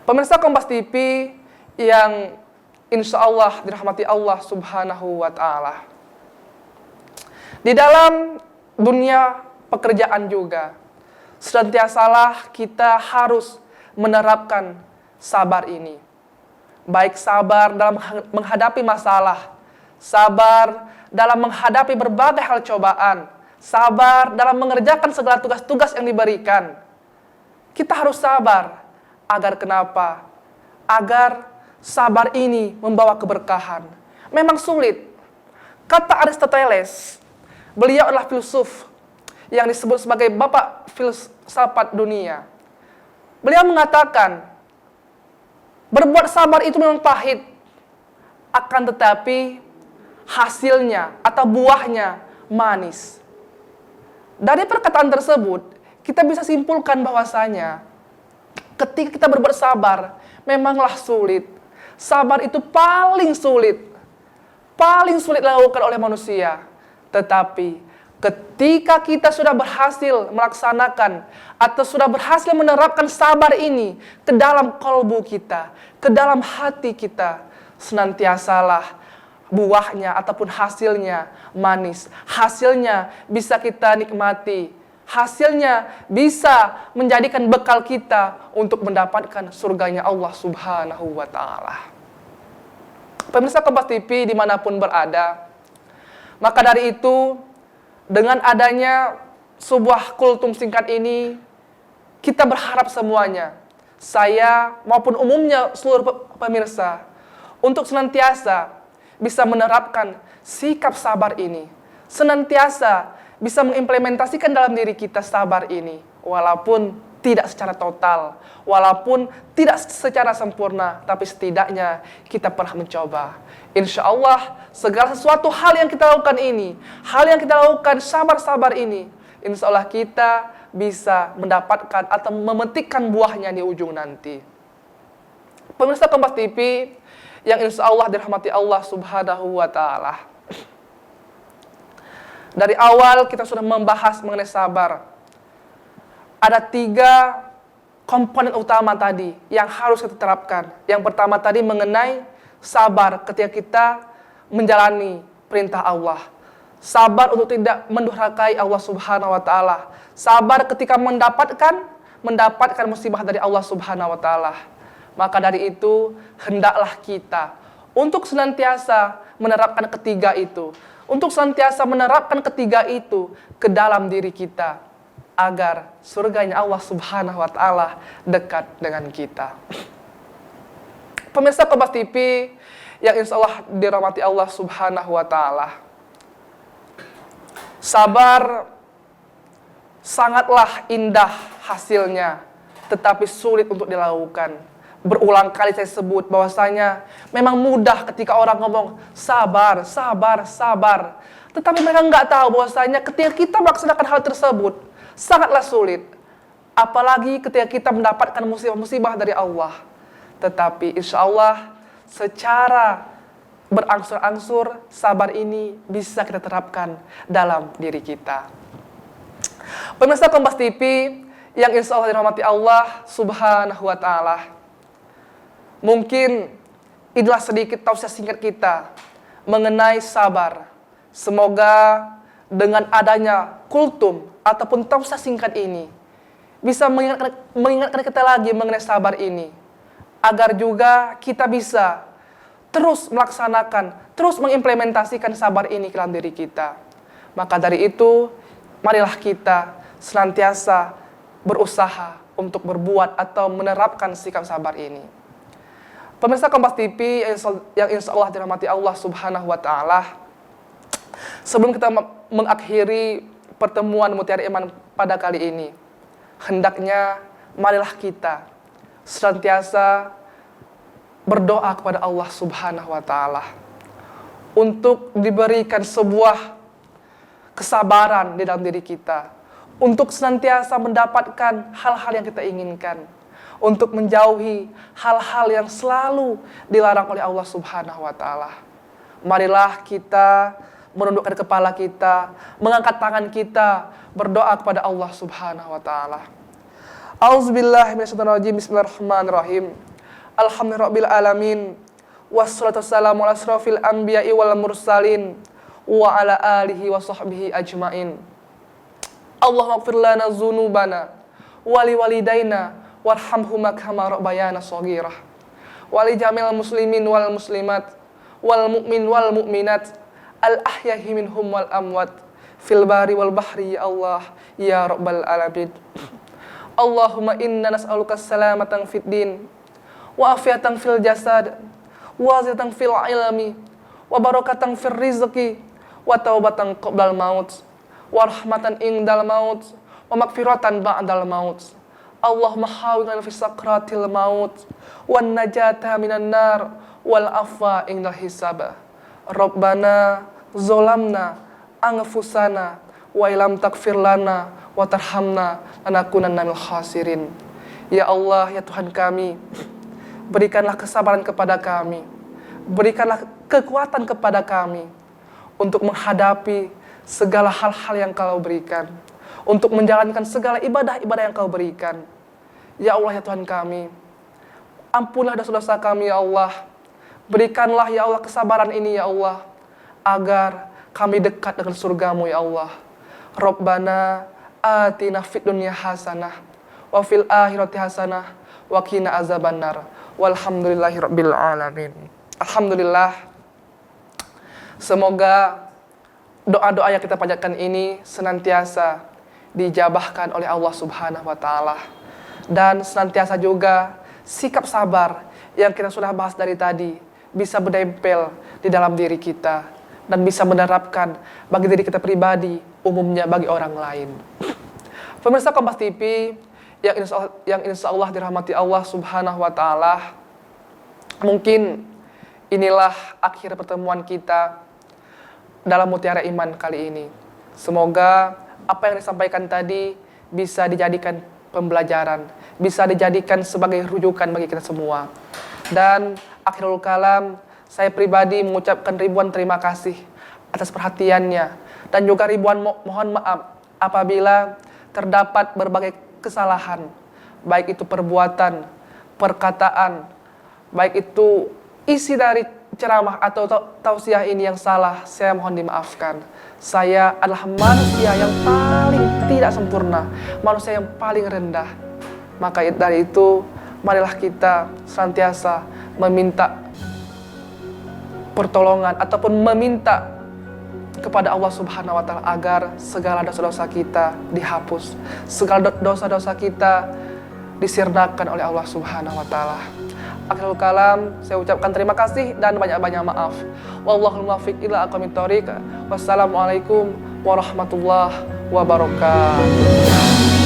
Pemirsa Kompas TV yang insya Allah dirahmati Allah Subhanahu wa Ta'ala. Di dalam dunia pekerjaan juga, senantiasalah kita harus menerapkan sabar ini. Baik sabar dalam menghadapi masalah, sabar dalam menghadapi berbagai hal cobaan, sabar dalam mengerjakan segala tugas-tugas yang diberikan. Kita harus sabar. Agar kenapa? Agar sabar ini membawa keberkahan. Memang sulit. Kata Aristoteles, beliau adalah filsuf yang disebut sebagai bapak filsafat dunia. Beliau mengatakan, berbuat sabar itu memang pahit, akan tetapi hasilnya atau buahnya manis. Dari perkataan tersebut, kita bisa simpulkan bahwasanya ketika kita berbuat sabar, memanglah sulit. Sabar itu paling sulit dilakukan oleh manusia. Tetapi ketika kita sudah berhasil melaksanakan atau sudah berhasil menerapkan sabar ini ke dalam kalbu kita, ke dalam hati kita, senantiasalah buahnya ataupun hasilnya manis. Hasilnya bisa kita nikmati. Hasilnya bisa menjadikan bekal kita untuk mendapatkan surganya Allah Subhanahu wa Ta'ala. Pemirsa Kompas TV dimanapun berada, maka dari itu, dengan adanya sebuah kultum singkat ini, kita berharap semuanya, saya maupun umumnya seluruh pemirsa, untuk senantiasa bisa menerapkan sikap sabar ini, senantiasa bisa mengimplementasikan dalam diri kita sabar ini, walaupun tidak secara total, walaupun tidak secara sempurna, tapi setidaknya kita pernah mencoba. Insya Allah, segala sesuatu hal yang kita lakukan ini, hal yang kita lakukan sabar-sabar ini, insya Allah kita bisa mendapatkan atau memetikkan buahnya di ujung nanti. Pemirsa Kompas TV yang insya Allah dirahmati Allah Subhanahu wa Ta'ala. Dari awal kita sudah membahas mengenai sabar. Ada 3 komponen utama tadi yang harus kita terapkan. Yang pertama tadi mengenai sabar ketika kita menjalani perintah Allah. Sabar untuk tidak mendurhakai Allah Subhanahu wa Ta'ala. Sabar ketika mendapatkan musibah dari Allah Subhanahu wa Ta'ala. Maka dari itu hendaklah kita untuk senantiasa menerapkan ketiga itu. Untuk senantiasa menerapkan ketiga itu ke dalam diri kita, agar surganya Allah Subhanahu wa Ta'ala dekat dengan kita. Pemirsa Kompas TV yang insya Allah dirahmati Allah Subhanahu wa Ta'ala. Sabar sangatlah indah hasilnya, tetapi sulit untuk dilakukan. Berulang kali saya sebut bahwasanya memang mudah ketika orang ngomong sabar, sabar, sabar. Tetapi mereka nggak tahu bahwasanya ketika kita melaksanakan hal tersebut sangatlah sulit. Apalagi ketika kita mendapatkan musibah-musibah dari Allah. Tetapi insya Allah secara berangsur-angsur sabar ini bisa kita terapkan dalam diri kita. Pemirsa Kompas TV yang insya Allah dirahmati Allah Subhanahu wa Ta'ala. Mungkin inilah sedikit tausiah singkat kita mengenai sabar. Semoga dengan adanya kultum ataupun tausiah singkat ini bisa mengingatkan kita lagi mengenai sabar ini. Agar juga kita bisa terus melaksanakan, terus mengimplementasikan sabar ini ke dalam diri kita. Maka dari itu, marilah kita senantiasa berusaha untuk berbuat atau menerapkan sikap sabar ini. Pemirsa Kompas TV yang insya Allah dirahmati Allah Subhanahu wa Ta'ala. Sebelum kita mengakhiri pertemuan Mutiara Iman pada kali ini, hendaknya marilah kita senantiasa berdoa kepada Allah Subhanahu wa Ta'ala untuk diberikan sebuah kesabaran di dalam diri kita, untuk senantiasa mendapatkan hal-hal yang kita inginkan, untuk menjauhi hal-hal yang selalu dilarang oleh Allah Subhanahu wa Ta'ala. Marilah kita menundukkan kepala kita, mengangkat tangan kita, berdoa kepada Allah Subhanahu wa Ta'ala. Auzubillahi minasyaitonir rajim. Bismillahirrahmanirrahim. Alhamdulillahirabbil alamin. Wassalatu wassalamu ala asrofil anbiya'i wal mursalin wa ala alihi wa sahbihi ajmain. Allahumma ighfir lana dzunubana wa liwalidayna warhamhuma kama rabbayana shaghirah. Wa li jamil muslimin wal muslimat wal mu'min wal mu'minat al ahyahi minhum wal amwat fil bari wal bahri ya Allah ya rabbal alamin. Allahumma inna nas'aluka salamatan fid din wa afiatan fil jasad wa ziyadatan fil ilmi wa barakatan fil rizqi wa taubatan qabla al maut wa rahmatan indal maut wa maghfiratan ba'dal maut. Allahumma hawilna fi sakratil maut wan najata minan nar wal afwa indal hisab. Rabbana zolamna anfusana wa ilam taghfir lana wa tarhamna lanakunanna minal khasirin. Ya Allah, ya Tuhan kami, berikanlah kesabaran kepada kami, berikanlah kekuatan kepada kami untuk menghadapi segala hal-hal yang Kau berikan, untuk menjalankan segala ibadah-ibadah yang Kau berikan. Ya Allah, ya Tuhan kami, ampunlah dosa-dosa kami ya Allah. Berikanlah ya Allah kesabaran ini ya Allah, agar kami dekat dengan surgamu ya Allah. Rabbana atina fid dunya hasanah wa fil akhirati hasanah wa qina azabannar. Walhamdulillahirabbil alamin. Alhamdulillah. Semoga doa-doa yang kita panjatkan ini senantiasa dijabahkan oleh Allah Subhanahu wa taala, dan senantiasa juga sikap sabar yang kita sudah bahas dari tadi bisa menempel di dalam diri kita dan bisa menerapkan bagi diri kita pribadi, umumnya bagi orang lain. Pemirsa Kompas TV yang insya Allah dirahmati Allah Subhanahu wa taala, mungkin inilah akhir pertemuan kita dalam Mutiara Iman kali ini. Semoga apa yang disampaikan tadi bisa dijadikan pembelajaran, bisa dijadikan sebagai rujukan bagi kita semua. Dan akhirul kalam, saya pribadi mengucapkan ribuan terima kasih atas perhatiannya, dan juga ribuan mohon maaf apabila terdapat berbagai kesalahan, baik itu perbuatan, perkataan, baik itu isi dari ceramah atau tausiah ini yang salah, saya mohon dimaafkan. Saya adalah manusia yang paling tidak sempurna, manusia yang paling rendah. Maka dari itu, marilah kita senantiasa meminta pertolongan ataupun meminta kepada Allah Subhanahu wa taala agar segala dosa-dosa kita dihapus, segala dosa-dosa kita disirnakan oleh Allah Subhanahu wa taala. Akhirul kalam, saya ucapkan terima kasih dan banyak-banyak maaf. Wallahul muwaffiq ila aqwamit thoriq. Wassalamualaikum warahmatullahi wabarakatuh.